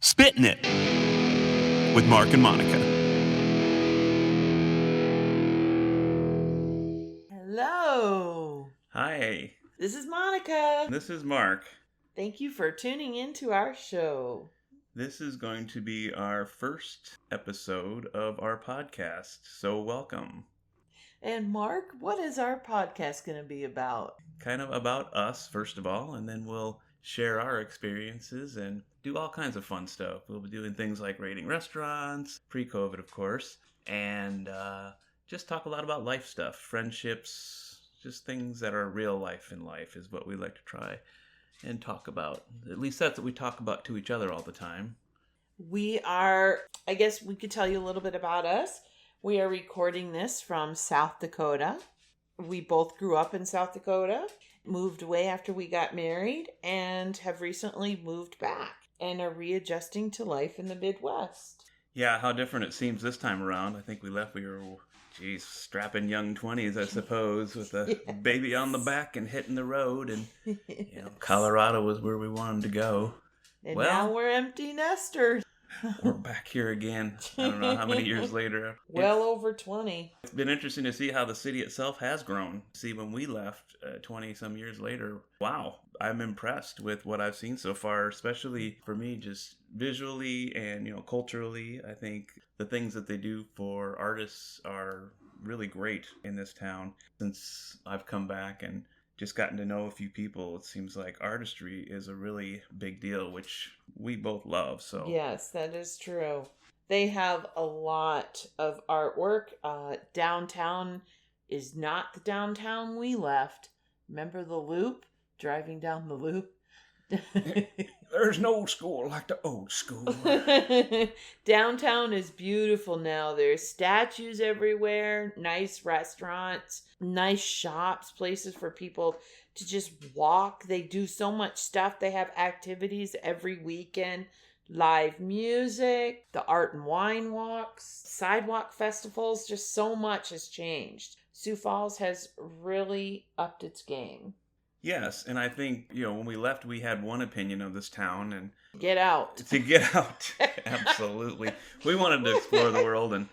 Spittin' It with Mark and Monica. Hello. Hi. This is Monica. This is Mark. Thank you for tuning into our show. This is going to be our first episode of our podcast, so welcome. And Mark, what is our podcast going to be about? Kind of about us, first of all, and then we'll share our experiences and do all kinds of fun stuff. We'll be doing things like rating restaurants, pre-COVID, of course, and just talk a lot about life stuff, friendships, just things that are real life in life is what we like to try and talk about. At least that's what we talk about to each other all the time. We are, I guess we could tell you a little bit about us. We are recording this from South Dakota. We both grew up in South Dakota, moved away after we got married, and have recently moved back and are readjusting to life in the Midwest. Yeah, how different it seems this time around. I think we were, strapping young 20s, I suppose, with a baby on the back and hitting the road. And, Colorado was where we wanted to go. And now we're empty nesters. We're back here again. I don't know how many years later. Well over 20. It's been interesting to see how the city itself has grown. See, when we left 20 some years later, wow, I'm impressed with what I've seen so far, especially for me, just visually and, culturally. I think the things that they do for artists are really great in this town. Since I've come back and just gotten to know a few people, it seems like artistry is a really big deal, which we both love. So yes, that is true. They have a lot of artwork. Downtown is not the downtown we left. Remember the Loop? Driving down the Loop? There's no school like the old school. Downtown is beautiful now. There's statues everywhere, nice restaurants, nice shops, places for people to just walk. They do so much stuff. They have activities every weekend, live music, the art and wine walks, sidewalk festivals. Just so much has changed. Sioux Falls has really upped its game. Yes, and I think, when we left, we had one opinion of this town, and get out. To get out. Absolutely. We wanted to explore the world and,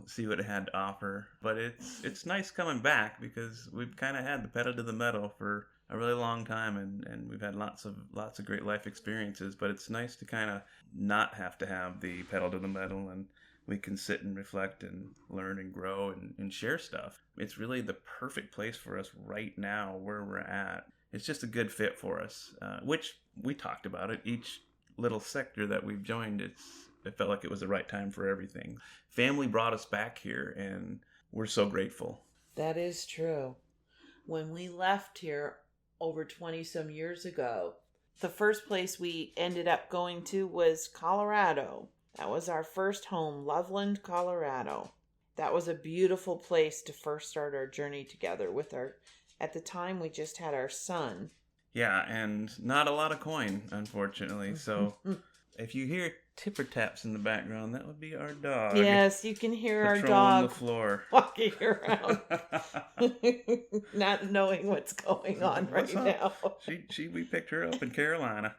see what it had to offer. But it's nice coming back because we've kind of had the pedal to the metal for a really long time, and we've had lots of great life experiences. But it's nice to kind of not have to have the pedal to the metal, and we can sit and reflect and learn and grow and share stuff. It's really the perfect place for us right now where we're at. It's just a good fit for us, which we talked about it. Each little sector that we've joined, it felt like it was the right time for everything. Family brought us back here, and we're so grateful. That is true. When we left here over 20 some years ago, the first place we ended up going to was Colorado. That was our first home, Loveland, Colorado. That was a beautiful place to first start our journey together with at the time we just had our son. Yeah, and not a lot of coin, unfortunately. So if you hear tipper taps in the background, that would be our dog. Yes, you can hear our patrolling dog the floor, walking around, not knowing what's going on now. We picked her up in Carolina,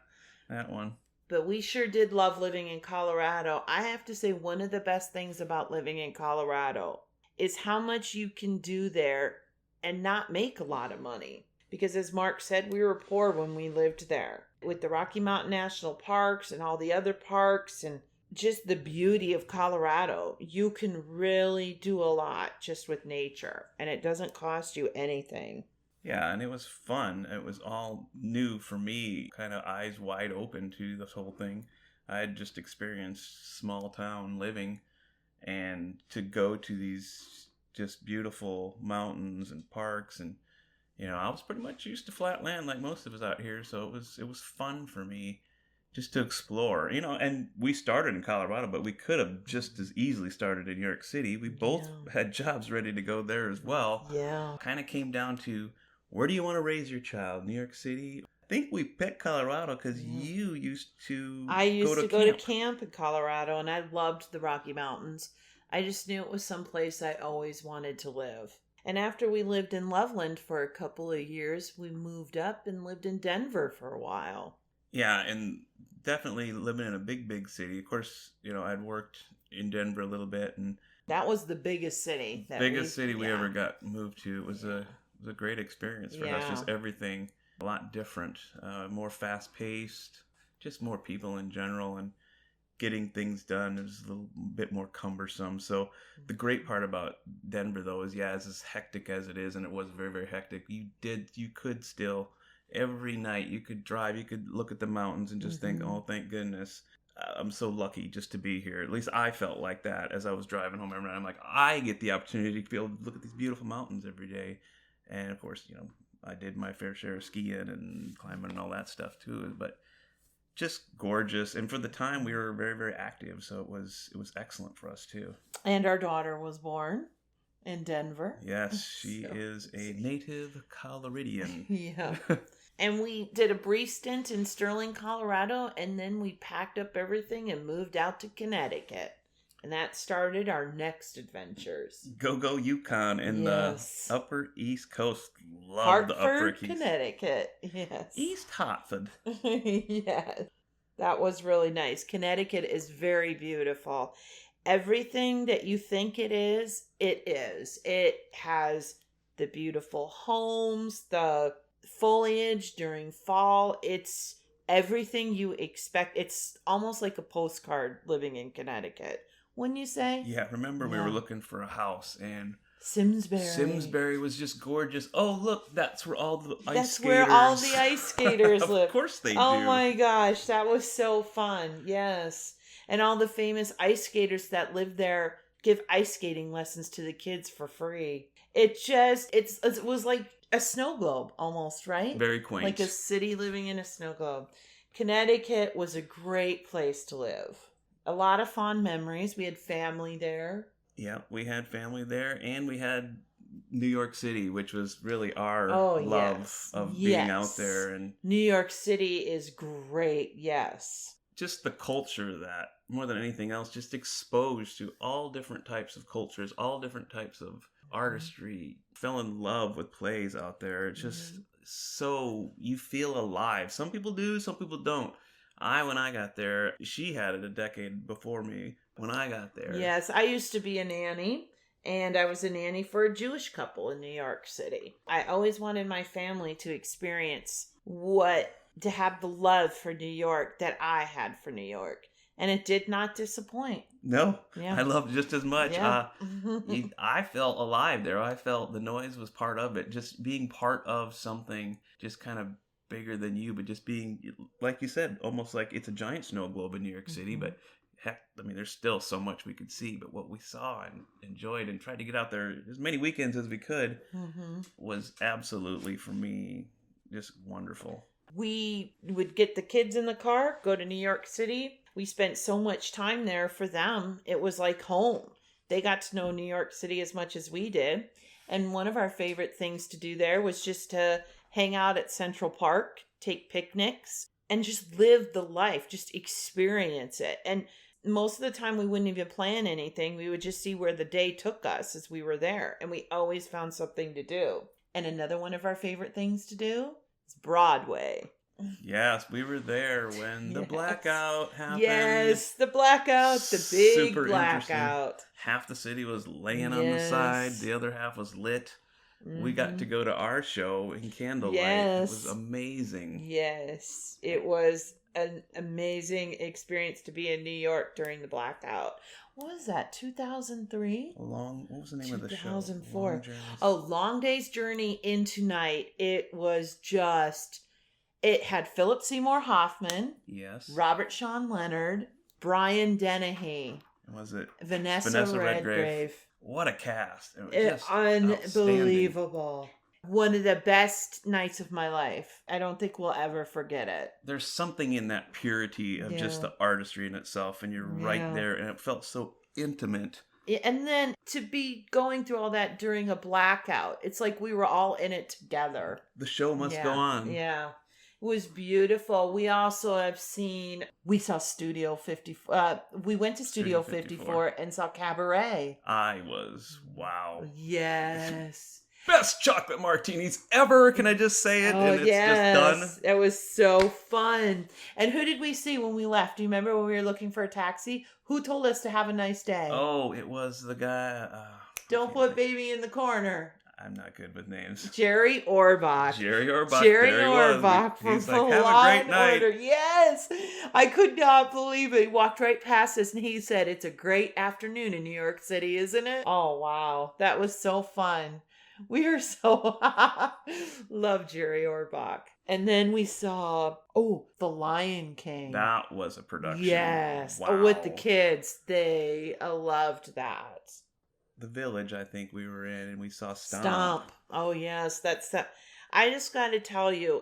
that one. But we sure did love living in Colorado. I have to say, one of the best things about living in Colorado is how much you can do there and not make a lot of money. Because as Mark said, we were poor when we lived there. With the Rocky Mountain National Parks and all the other parks and just the beauty of Colorado, you can really do a lot just with nature. And it doesn't cost you anything. Yeah, and it was fun. It was all new for me, kind of eyes wide open to this whole thing. I had just experienced small town living, and to go to these just beautiful mountains and parks, and I was pretty much used to flat land like most of us out here, so it was fun for me just to explore. And we started in Colorado, but we could have just as easily started in New York City. We both had jobs ready to go there as well. Yeah. Kind of came down to, where do you want to raise your child? New York City? I think we picked Colorado because you used to go to camp in Colorado, and I loved the Rocky Mountains. I just knew it was someplace I always wanted to live. And after we lived in Loveland for a couple of years, we moved up and lived in Denver for a while. Yeah, and definitely living in a big city. Of course, I'd worked in Denver a little bit, and That was the biggest city that biggest city we yeah. ever got moved to. It was a great experience for us. Yeah. Just everything a lot different, more fast paced, just more people in general, and getting things done is a little bit more cumbersome. So the great part about Denver, though, is as hectic as it is, and it was very very hectic. You could still every night you could drive, you could look at the mountains and just think, Mhm. oh, thank goodness. I'm so lucky just to be here. At least I felt like that as I was driving home every night. I'm like, I get the opportunity to be able to look at these beautiful mountains every day. And of course, I did my fair share of skiing and climbing and all that stuff too. But just gorgeous, and for the time we were very very active, so it was excellent for us too. And our daughter was born in Denver. Yes, she So, is a native Coloradian. yeah. And we did a brief stint in Sterling, Colorado, and then we packed up everything and moved out to Connecticut. And that started our next adventures. Go Yukon and Yes. the Upper East Coast. Love Hartford, the Upper East. Connecticut. Yes. East Hartford. Yes. That was really nice. Connecticut is very beautiful. Everything that you think it is, it is. It has the beautiful homes, the foliage during fall. It's everything you expect. It's almost like a postcard living in Connecticut. Wouldn't you say? Yeah, remember we Yeah. were looking for a house, and Simsbury. Simsbury was just gorgeous. Oh, look, that's where all the ice That's skaters... where all the ice skaters live. Of course they Oh do. my gosh, that was so fun. Yes. And all the famous ice skaters that live there give ice skating lessons to the kids for free. It was like a snow globe almost, right? Very quaint. Like a city living in a snow globe. Connecticut was a great place to live. A lot of fond memories. We had family there. Yeah, we had family there, and we had New York City, which was really our love yes. of Yes. being out there, and New York City is great. Yes. just the culture that, more than anything else, just exposed to all different types of cultures, all different types of artistry. Fell in love with plays out there. It's just so you feel alive. Some people do, some people don't. When I got there, she had it a decade before me. When I got there, Yes, I used to be a nanny, and I was a nanny for a Jewish couple in New York City. I always wanted my family to experience to have the love for New York that I had for New York. And it did not disappoint. No, Yeah. I loved it just as much. Yeah. I felt alive there. I felt the noise was part of it. Just being part of something just kind of bigger than you, but just being, like you said, almost like it's a giant snow globe in New York City. But heck, I mean, there's still so much we could see. But what we saw and enjoyed and tried to get out there as many weekends as we could was absolutely, for me, just wonderful. We would get the kids in the car, go to New York City. We spent so much time there for them. It was like home. They got to know New York City as much as we did. And one of our favorite things to do there was just to hang out at Central Park, take picnics, and just live the life, just experience it. And most of the time we wouldn't even plan anything. We would just see where the day took us as we were there. And we always found something to do. And another one of our favorite things to do is Broadway. Yes, we were there when the blackout happened. Yes, the blackout, the big Super blackout. Half the city was laying on the side, the other half was lit. We got to go to our show in candlelight. Yes. It was amazing. Yes, it was an amazing experience to be in New York during the blackout. What was that, 2003? What was the name of the show? 2004. Long Day's Journey into Night. It had Philip Seymour Hoffman. Yes. Robert Sean Leonard. Brian Dennehy. Was it? Vanessa Redgrave. What a cast. It was just Unbelievable. One of the best nights of my life. I don't think we'll ever forget it. There's something in that purity of just the artistry in itself, and you're right there, and it felt so intimate. And then to be going through all that during a blackout, it's like we were all in it together. The show must go on. Yeah. It was beautiful. We also we saw Studio 54. We went to Studio 54 and saw Cabaret. Wow. Yes. best chocolate martinis ever. Can I just say it? Oh, And it's just done. It was so fun. And who did we see when we left? Do you remember when we were looking for a taxi? Who told us to have a nice day? Oh, it was the guy. Don't put baby in the corner. I'm not good with names. Jerry Orbach. Jerry Orbach. Jerry there he Orbach was. from He's like, Law have a great and night. Order. Yes. I could not believe it. He walked right past us and he said, it's a great afternoon in New York City, isn't it? Oh, wow. That was so fun. We were so... Love Jerry Orbach. And then we saw, The Lion King. That was a production. Yes. Wow. With the kids. They loved that. The village, I think we were in, and we saw Stomp. Stomp. Oh, yes. That's that. I just got to tell you,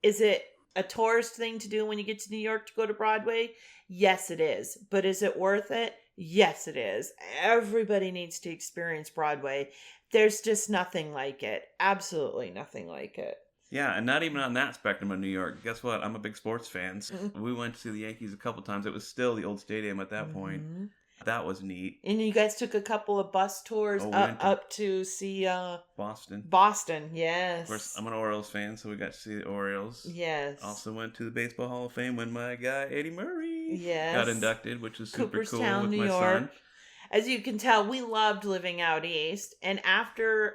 is it a tourist thing to do when you get to New York to go to Broadway? Yes, it is. But is it worth it? Yes, it is. Everybody needs to experience Broadway. There's just nothing like it. Absolutely nothing like it. Yeah, and not even on that spectrum of New York. Guess what? I'm a big sports fan. So we went to see the Yankees a couple times. It was still the old stadium at that point. That was neat. And you guys took a couple of bus tours up to see Boston. Boston, yes. Of course, I'm an Orioles fan, so we got to see the Orioles. Yes. Also went to the Baseball Hall of Fame when my guy Eddie Murray got inducted, which was super Cooperstown, cool with New my York. son. As you can tell, we loved living out east. And after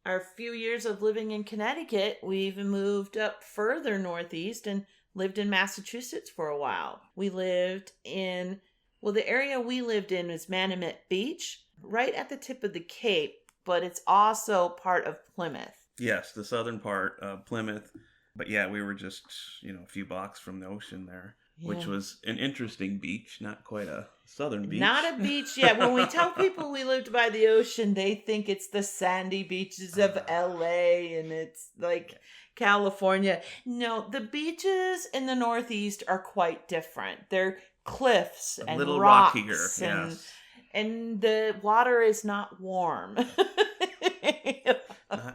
our few years of living in Connecticut, we even moved up further northeast and lived in Massachusetts for a while. We lived in... Well, the area we lived in was Manamet Beach, right at the tip of the Cape, but it's also part of Plymouth. Yes, the southern part of Plymouth. But yeah, we were just, a few blocks from the ocean there, which was an interesting beach, not quite a southern beach. Not a beach yet. When we tell people we lived by the ocean, they think it's the sandy beaches of LA and it's like California. No, the beaches in the Northeast are quite different. They're cliffs and little rocks rockier, yes. And the water is not warm. Not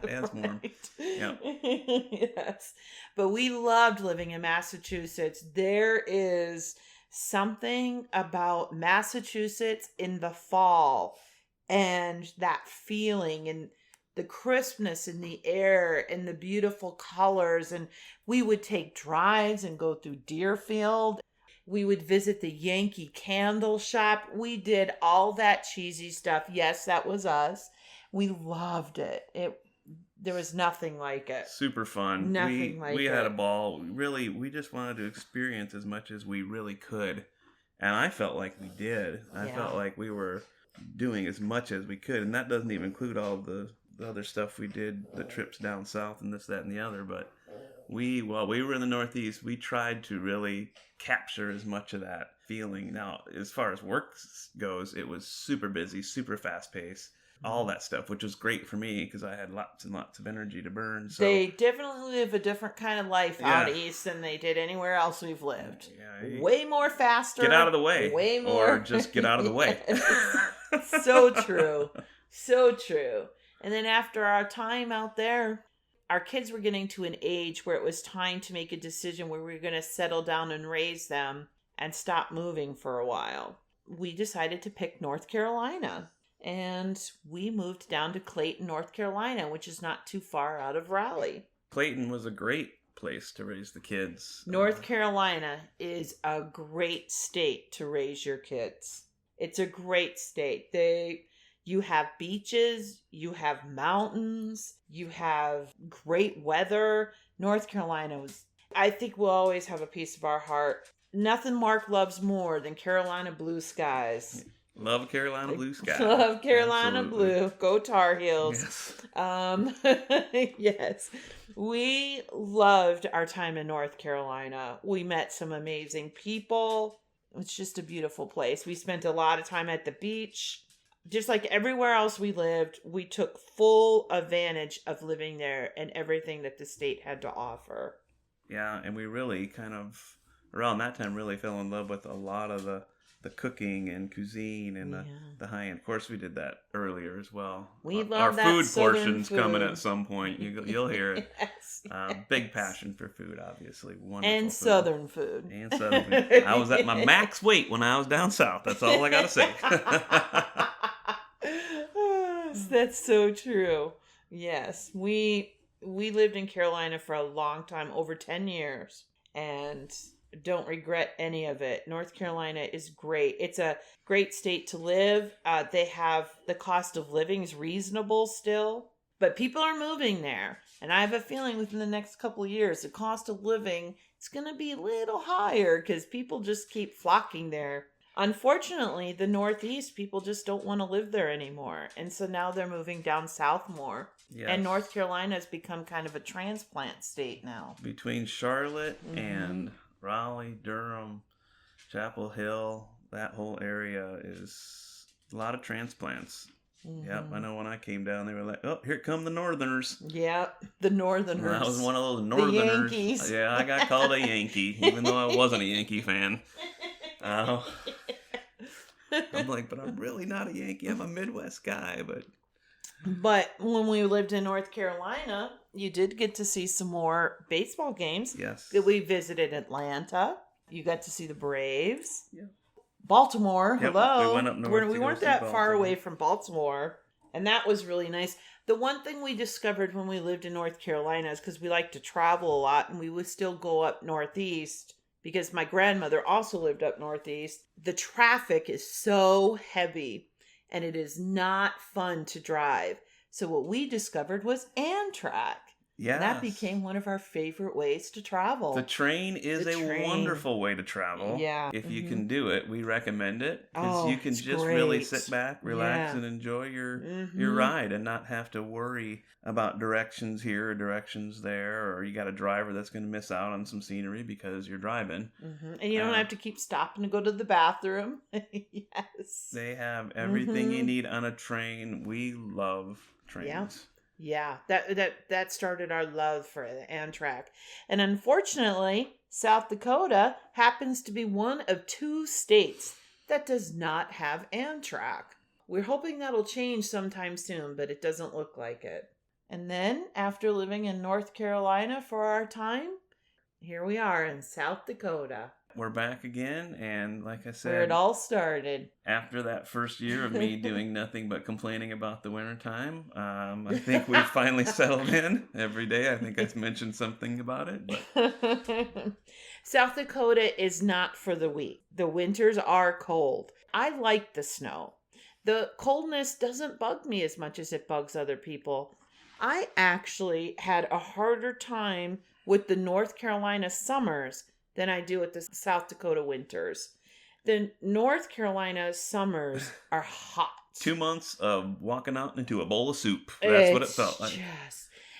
as warm. Yep. Yes. But we loved living in Massachusetts. There is something about Massachusetts in the fall and that feeling and the crispness in the air and the beautiful colors. And we would take drives and go through Deerfield. We would visit the Yankee Candle Shop. We did all that cheesy stuff. Yes, that was us. We loved it. There was nothing like it. Super fun. We had a ball. Really, we just wanted to experience as much as we really could. And I felt like we did. I felt like we were doing as much as we could. And that doesn't even include all the other stuff we did, the trips down south and this, that, and the other. But while we were in the Northeast, we tried to really capture as much of that feeling. Now, as far as work goes, it was super busy, super fast paced, all that stuff, which was great for me because I had lots and lots of energy to burn. So they definitely live a different kind of life out east than they did anywhere else we've lived. Yeah, way more faster. Get out of the way. Way more. Or just get out of the way. So true. So true. And then after our time out there, our kids were getting to an age where it was time to make a decision where we were going to settle down and raise them and stop moving for a while. We decided to pick North Carolina. And we moved down to Clayton, North Carolina, which is not too far out of Raleigh. Clayton was a great place to raise the kids. North Carolina is a great state to raise your kids. It's a great state. You have beaches, you have mountains, you have great weather. North Carolina I think we'll always have a piece of our heart. Nothing Mark loves more than Carolina blue skies. Love Carolina blue skies. Love Carolina Absolutely. Blue. Go Tar Heels. Yes. Yes. We loved our time in North Carolina. We met some amazing people. It's just a beautiful place. We spent a lot of time at the beach. Just like everywhere else we lived, we took full advantage of living there and everything that the state had to offer. Yeah, and we really kind of, around that time, really fell in love with a lot of the cooking and cuisine and the high end. Of course, we did that earlier as well. We love our that food Southern portion's food. coming at some point. You'll hear it. Yes. Big passion for food, obviously. Wonderful and food. Southern food. And Southern food. I was at my max weight when I was down south. That's all I gotta say. That's so true. Yes, we lived in Carolina for a long time, over 10 years, and don't regret any of it. North Carolina is great. It's a great state to live. They have the cost of living is reasonable still, but people are moving there. And I have a feeling within the next couple of years, the cost of living is going to be a little higher because people just keep flocking there. Unfortunately, the Northeast, people just don't want to live there anymore. And so now they're moving down south more. Yes. And North Carolina has become kind of a transplant state now. Between Charlotte and Raleigh, Durham, Chapel Hill, that whole area is a lot of transplants. Yep, I know when I came down, they were like, "Oh, here come the Northerners." Yep, the Northerners. Well, I was one of those Northerners. The Yankees. Yeah, I got called a Yankee, even though I wasn't a Yankee fan. I'm like, but I'm really not a Yankee. I'm a Midwest guy, But when we lived in North Carolina, you did get to see some more baseball games. Yes. We visited Atlanta. You got to see the Braves. Yeah. Baltimore. Yep, Hello. we went up north We to weren't go see that far Baltimore. away from Baltimore. And that was really nice. The one thing we discovered when we lived in North Carolina is because we like to travel a lot and we would still go up northeast because my grandmother also lived up northeast. The traffic is so heavy and it is not fun to drive. So what we discovered was Amtrak. Yeah. That became one of our favorite ways to travel. The train is The a train. wonderful way to travel. Yeah. If you can do it, we recommend it. Because Oh, you can it's just really great. sit back, relax, Yeah. and enjoy your Mhm. ride and not have to worry about directions here or directions there, or you got a driver that's going to miss out on some scenery because you're driving. Mhm. And you don't have to keep stopping to go to the bathroom. Yes. They have everything you Mhm. need on a train. We love trains. Yeah, that started our love for the Amtrak. And unfortunately, South Dakota happens to be one of 2 states that does not have Amtrak. We're hoping that'll change sometime soon, but it doesn't look like it. And then, after living in North Carolina for our time, here we are in South Dakota, We're back again, and like I where said, it all started. after that first year of me doing nothing but complaining about the wintertime, I think we've finally settled in every day. I think I mentioned something about it. But South Dakota is not for the weak. The winters are cold. I like the snow. The coldness doesn't bug me as much as it bugs other people. I actually had a harder time with the North Carolina summers than I do with the South Dakota winters. The North Carolina summers are hot. 2 months of walking out into a bowl of soup. That's what it felt like.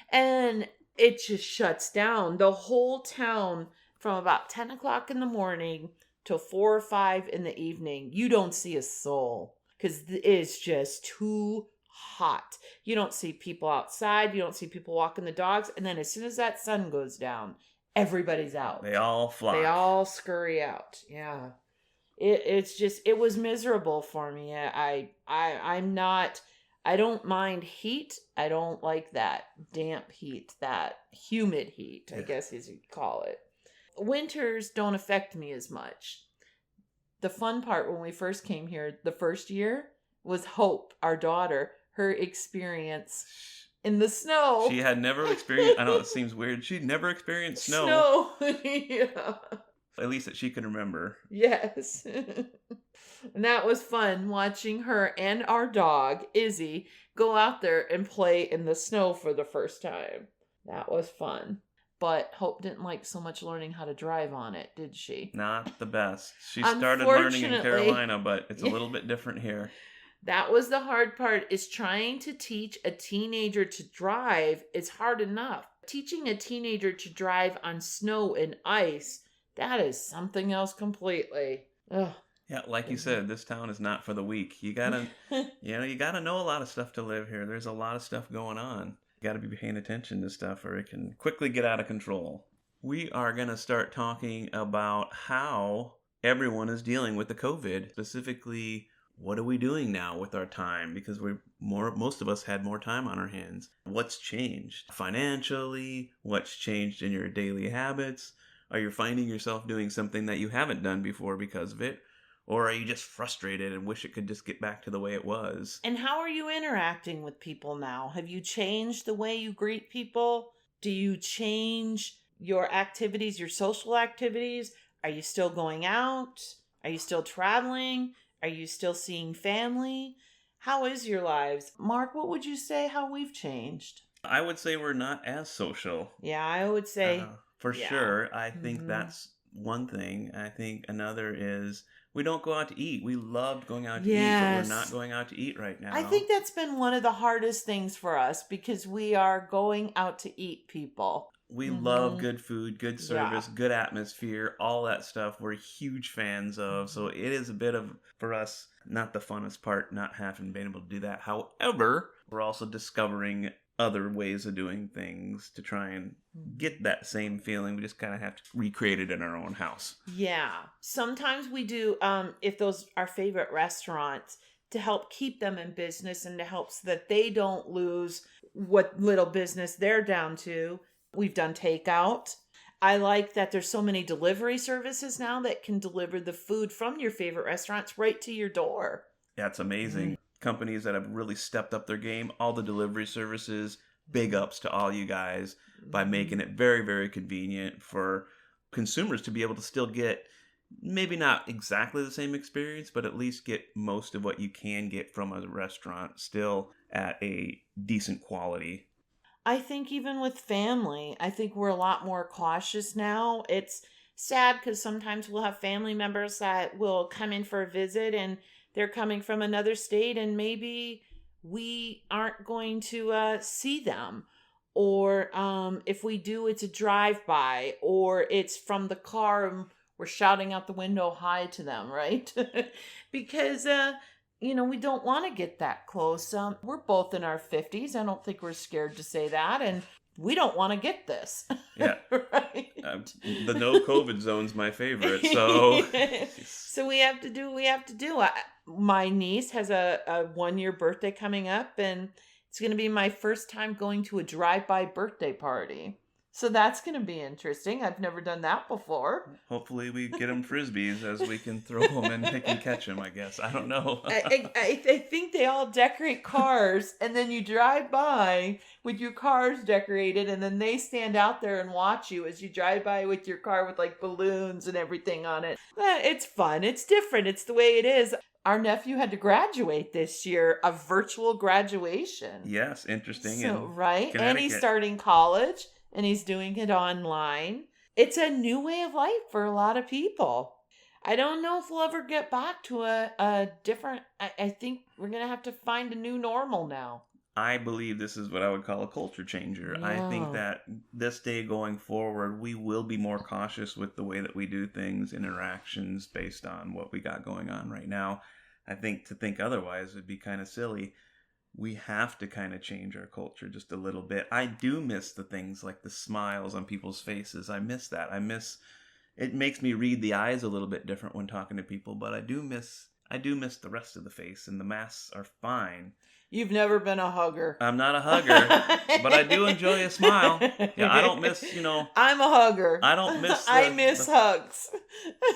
And it just shuts down. The whole town from about 10 o'clock in the morning till 4 or 5 in the evening, you don't see a soul because it's just too hot. You don't see people outside. You don't see people walking the dogs. And then as soon as that sun goes down, everybody's out. They all fly. They all scurry out. Yeah. It was miserable for me. I don't mind heat. I don't like that damp heat, that humid heat, I guess as you'd call it. Winters don't affect me as much. The fun part when we first came here, the first year, was Hope, our daughter, her experience in the snow. She had never experienced, I know it seems weird, she'd never experienced snow. Yeah. At least that she can remember. Yes. And that was fun watching her and our dog, Izzy, go out there and play in the snow for the first time. That was fun. But Hope didn't like so much learning how to drive on it, did she? Not the best. She started learning in Unfortunately, Carolina, but it's a little bit different here. That was the hard part, is trying to teach a teenager to drive is hard enough. Teaching a teenager to drive on snow and ice, that is something else completely. Ugh. Yeah, like you said, this town is not for the weak. You gotta, you gotta know a lot of stuff to live here. There's a lot of stuff going on. You gotta be paying attention to stuff or it can quickly get out of control. We are gonna start talking about how everyone is dealing with the COVID. Specifically, what are we doing now with our time? Because most of us had more time on our hands. What's changed financially? What's changed in your daily habits? Are you finding yourself doing something that you haven't done before because of it? Or are you just frustrated and wish it could just get back to the way it was? And how are you interacting with people now? Have you changed the way you greet people? Do you change your activities, your social activities? Are you still going out? Are you still traveling? Are you still seeing family? How is your lives? Mark, what would you say how we've changed? I would say we're not as social. Yeah, I would say, For yeah. sure. I think Hmm. that's one thing. I think another is we don't go out to eat. We loved going out to eat, but we're not Yes. going out to eat right I now. think that's been one of the hardest things for us because we are going out to eat people. We love Hmm. good food, good Yeah. service, good atmosphere, all that stuff we're huge fans of. So it is a bit of, for us, not the funnest part, not having been able to do that. However, we're also discovering other ways of doing things to try and get that same feeling. We just kind of have to recreate it in our own house. Yeah. Sometimes we do, if those are favorite restaurants, to help keep them in business and to help so that they don't lose what little business they're down to. We've done takeout. I like that there's so many delivery services now that can deliver the food from your favorite restaurants right to your door. Yeah, it's amazing. Companies that have really stepped up their game, all the delivery services, big ups to all you guys by making it very, very convenient for consumers to be able to still get maybe not exactly the same experience, but at least get most of what you can get from a restaurant still at a decent quality. I think even with family, I think we're a lot more cautious now. It's sad because sometimes we'll have family members that will come in for a visit and they're coming from another state and maybe we aren't going to see them. Or if we do, it's a drive by or it's from the car and we're shouting out the window hi to them, right? Because we don't want to get that close. We're both in our 50s. I don't think we're scared to say that. And we don't want to get this. Yeah. Right? The no COVID zone's my favorite. So, So we have to do what we have to do. My niece has a 1 year birthday coming up, and it's going to be my first time going to a drive-by birthday party. So that's going to be interesting. I've never done that before. hopefully we get them frisbees as we can throw them and they can catch them, I guess. I don't know. I think they all decorate cars, and then you drive by with your cars decorated, and then they stand out there and watch you as you drive by with your car with like balloons and everything on it. It's fun. It's different. It's the way it is. Our nephew had to graduate this year, a virtual graduation. Yes, interesting. So, right? And he's Connecticut. starting college, and he's doing it online. It's a new way of life for a lot of people. I don't know if we'll ever get back to a different. I think we're going to have to find a new normal now. I believe this is what I would call a culture changer. I think Yeah. that this day going forward, we will be more cautious with the way that we do things, interactions based on what we got going on right now. I think to think otherwise would be kind of silly. We have to kind of change our culture just a little bit. I do miss the things like the smiles on people's faces. I miss that. It makes me read the eyes a little bit different when talking to people, but I do miss the rest of the face, and the masks are fine. You've never been a hugger. I'm not a hugger, but I do enjoy a smile. Yeah, I don't miss, I'm a hugger. I don't miss I miss hugs.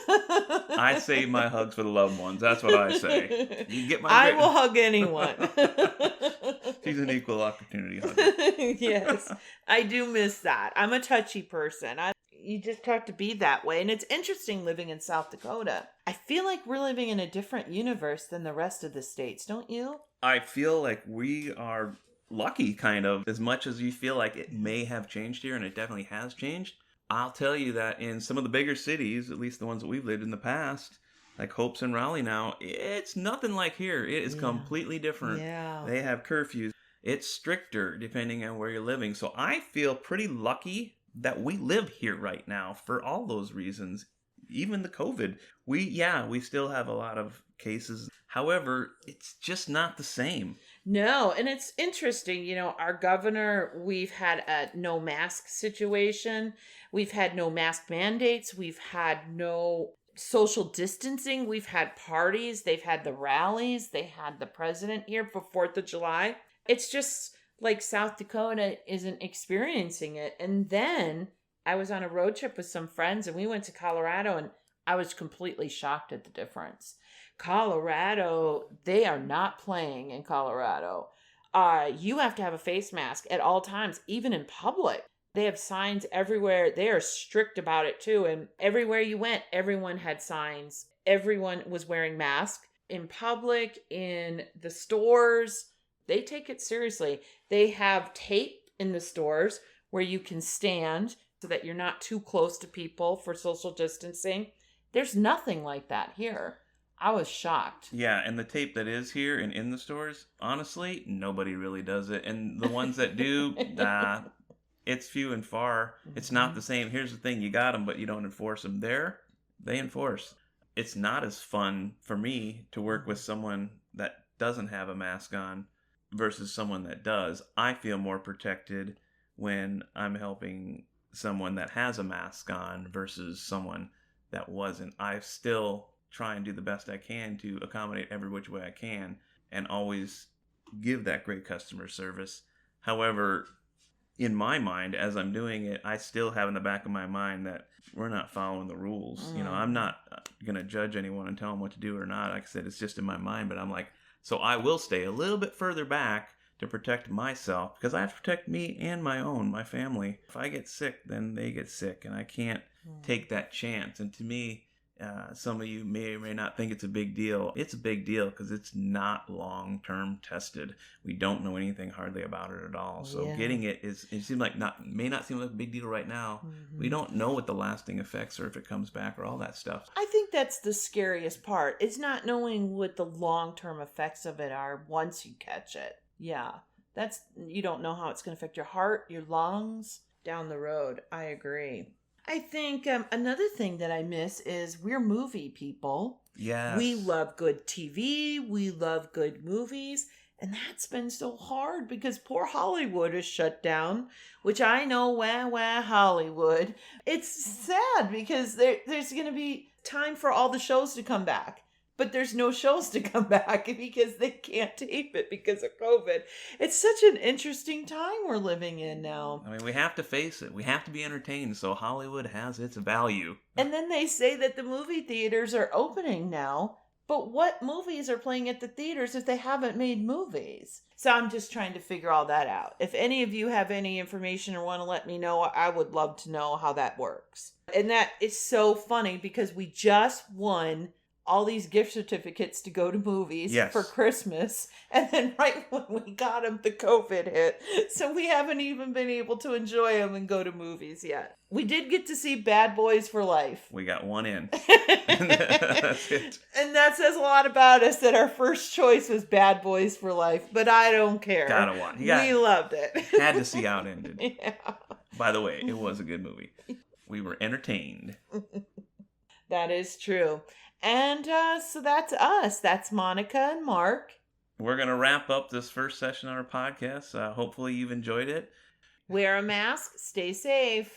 I save my hugs for the loved ones. That's what I say. You get my I will hug anyone. She's an equal opportunity hugger. Yes, I do miss that. I'm a touchy person. You just have to be that way. And it's interesting living in South Dakota. I feel like we're living in a different universe than the rest of the states, don't you? I feel like we are lucky, kind of, as much as you feel like it may have changed here, and it definitely has changed. I'll tell you that in some of the bigger cities, at least the ones that we've lived in the past, like Hope's and Raleigh now, it's nothing like here. It is completely different. Yeah. They have curfews. It's stricter depending on where you're living. So I feel pretty lucky that we live here right now for all those reasons. Even the COVID, we still have a lot of cases. However, it's just not the same. No, and it's interesting, our governor, we've had a no mask situation. We've had no mask mandates. We've had no social distancing. We've had parties. They've had the rallies. They had the president here for 4th of July. It's just like South Dakota isn't experiencing it. And then I was on a road trip with some friends and we went to Colorado, and I was completely shocked at the difference. Colorado, they are not playing in Colorado. You have to have a face mask at all times, even in public. They have signs everywhere. They are strict about it too. And everywhere you went, everyone had signs. Everyone was wearing masks in public, in the stores. They take it seriously. They have tape in the stores where you can stand so that you're not too close to people for social distancing. There's nothing like that here. I was shocked. Yeah, and the tape that is here and in the stores, honestly, nobody really does it. And the ones that do, it's few and far. It's not the same. Here's the thing, you got them, but you don't enforce them. There, they enforce. It's not as fun for me to work with someone that doesn't have a mask on versus someone that does. I feel more protected when I'm helping someone that has a mask on versus someone that wasn't. I still try and do the best I can to accommodate every which way I can and always give that great customer service. However, in my mind, as I'm doing it, I still have in the back of my mind that we're not following the rules. You know, I'm not going to judge anyone and tell them what to do or not. Like I said, it's just in my mind, but I'm like, so I will stay a little bit further back to protect myself because I have to protect me and my family. If I get sick, then they get sick, and I can't take that chance. And to me, some of you may or may not think it's a big deal. It's a big deal because it's not long-term tested. We don't know anything hardly about it at all. So getting it seems like may not seem like a big deal right now. We don't know what the lasting effects are if it comes back or all that stuff. I think that's the scariest part. It's not knowing what the long-term effects of it are once you catch it. Yeah. You don't know how it's going to affect your heart, your lungs down the road. I agree. I think another thing that I miss is we're movie people. Yes. We love good TV. We love good movies. And that's been so hard because poor Hollywood is shut down, which I know, wah, Hollywood. It's sad because there's going to be time for all the shows to come back. But there's no shows to come back because they can't tape it because of COVID. It's such an interesting time we're living in now. I mean, we have to face it. We have to be entertained, so Hollywood has its value. And then they say that the movie theaters are opening now. But what movies are playing at the theaters if they haven't made movies? So I'm just trying to figure all that out. If any of you have any information or want to let me know, I would love to know how that works. And that is so funny because we just won all these gift certificates to go to movies for Christmas. And then right when we got them, the COVID hit. So we haven't even been able to enjoy them and go to movies yet. We did get to see Bad Boys for Life. We got one in. That's it. And that says a lot about us that our first choice was Bad Boys for Life. But I don't care. Gotta watch. We loved it. Had to see how it ended. Yeah. By the way, it was a good movie. We were entertained. That is true. And so that's us. That's Monica and Mark. We're going to wrap up this first session on our podcast. Hopefully you've enjoyed it. Wear a mask. Stay safe.